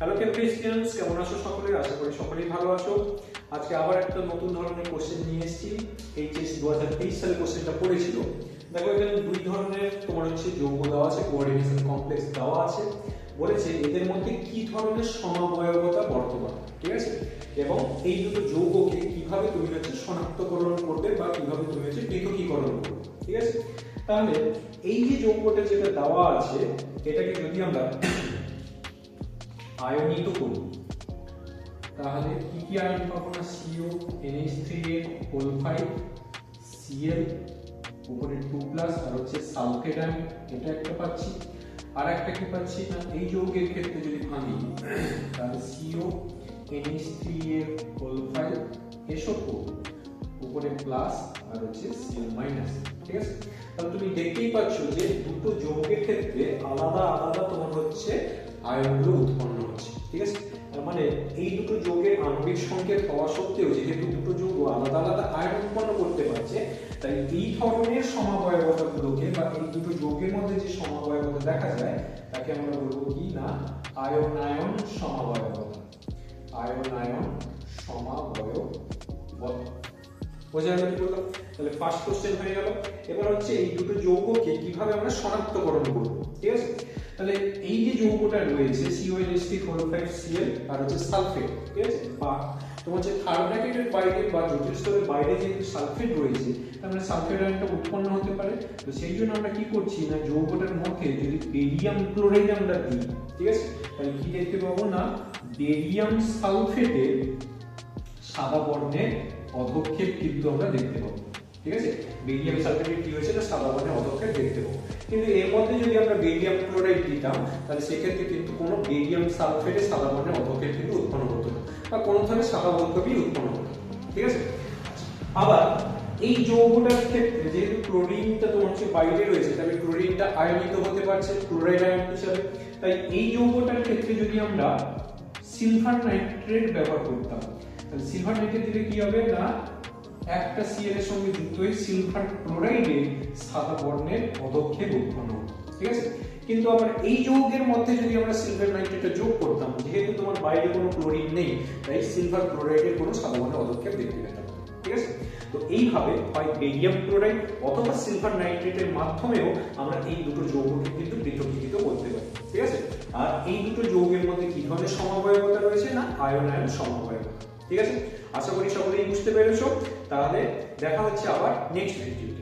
Hello ক্রিস্টিয়ানস, কেমন আছো সকলে? আশা করি সকলেই ভালো আছো। আজকে আবার একটা নতুন ধরনের কোশ্চেন নিয়ে এসেছি। এইচএস 2023 সালে কোশ্চেনটা পড়েছিল। দেখো এখানে দুই ধরনের তোমার হচ্ছে যৌগ দেওয়া আছে, কোঅর্ডিনেশন কমপ্লেক্স দেওয়া আছে। বলেছে এদের মধ্যে কি ধরনের সমবয়বতা বর্তমান, ঠিক আছে? এবং এই দুটো যৌগকে কিভাবে তুমি হচ্ছে শনাক্তকরণ করবে বা কিভাবে তুমি হচ্ছে পৃথকীকরণ করবে, ঠিক আছে? তাহলে এই যে যৌগটা যেটা দেওয়া আছে, এটাকে যদি আমরা আয়নিত করি তাহলে কি কি আয়ন পাবো না? CO NH3 Cl উপরে 2+ আর হচ্ছে সালফেট আয়ন, এটা একটা পাচ্ছি। আর একটা কি পাচ্ছি না, এই যৌগের ক্ষেত্রে যদি ভাঙি তাহলে CO NH3 SO4 উপরে প্লাস আর হচ্ছে Cl-, ঠিক আছে? তাহলে তুমি দেখতেই পাচ্ছ যে দুটো যৌগের ক্ষেত্রে আলাদা আলাদা তোমার হচ্ছে আয়নগুলো উৎপন্ন হচ্ছে, ঠিক আছে? মানে এই দুটো যৌগের আণবিক সংকেত হওয়া সত্ত্বেও যেহেতু দুটো যৌগ আলাদা আলাদা আয়ন উৎপন্ন করতে পারছে, তাই এই ধরনের সমবয়বতাগুলোকে বা এই দুটো যৌগের মধ্যে যে সমবয়বতা দেখা যায় তাকে আমরা বলবো কি না, আয়ন-আয়ন সমবয়বতা। আয়ন-আয়ন সমবয়বতা। বোঝা গেল কি বললাম? তাহলে ফার্স্ট কোশ্চেন হয়ে গেল। এবার হচ্ছে এই দুটো যৌগকে কিভাবে আমরা শনাক্তকরণ করব, ঠিক আছে? তাহলে এই যে যৌগটা রয়েছে CONH3 Cl আর হচ্ছে সালফেট, ঠিক আছে? বা তোমার হচ্ছে থার্ড ব্র্যাকেটের বাইরে বা জটিল স্তরের বাইরে যে সালফেট রয়েছে, তার মানে সালফেট আয়নটা উৎপন্ন হতে পারে। তো সেই জন্য আমরা কি করছি না, যৌগটার মধ্যে যদি বেরিয়াম ক্লোরাইড আমরা দিই, ঠিক আছে? তাহলে কি দেখতে পাবো না, বেরিয়াম সালফেটের সাদা বর্ণের পদক্ষেপ কিন্তু আমরা দেখতে পাবো, ঠিক আছে? বেরিয়াম সালফেটের কি হয়েছে না, সাদা বর্ণের পদক্ষেপ দেখতে পাবো। কিন্তু এর মধ্যে যদি আমরা বেরিয়াম ক্লোরাইড দিতাম তাহলে সেক্ষেত্রে কিন্তু কোনো বেরিয়াম সালফেটের সাদা বর্ণের পদক্ষেপ কিন্তু উৎপন্ন হতো না, বা কোনো ধরনের সাদা পদক্ষেপই উৎপন্ন হতো, ঠিক আছে? আবার এই যৌগটার ক্ষেত্রে যেহেতু ক্লোরিনটা তোমার হচ্ছে বাইরে রয়েছে, তাহলে ক্লোরিনটা আয়নিত হতে পারছে ক্লোরাইড আয়ন হিসাবে। তাই এই যৌগটার ক্ষেত্রে যদি আমরা সিলভার নাইট্রেট ব্যবহার করতাম, তাহলে সিলভার নাইট্রেট দিলে কি হবে না, একটা Cl এর সঙ্গে যুক্ত হয়ে সিলভার ক্লোরাইডে সাদা বর্ণের পদক্ষেপ উৎপন্ন হবে, ঠিক আছে? কিন্তু আবার এই যৌগের মধ্যে যদি আমরা সিলভার নাইট্রেটটা যোগ করতাম, যেহেতু তোমার বাইরে কোনো ক্লোরিন নেই, তাই সিলভার ক্লোরাইডের কোনো সাদা বর্ণের পদক্ষেপ দেখতে পেতাম, ঠিক আছে? তো এইভাবে হয় বেরিয়াম ক্লোরাইড অথবা সিলভার নাইট্রেটের মাধ্যমেও আমরা এই দুটো যৌগকে কিন্তু পৃথকীকৃত করতে পারি, ঠিক আছে? আর এই দুটো যৌগের মধ্যে কি ধরনের সমবয়বতা রয়েছে না, আয়ন-আয়ন সমবয়বতা, ঠিক আছে? আশা করি সকলেই বুঝতে পেরেছো। তাহলে দেখা হচ্ছে আবার নেক্সট ভিডিও।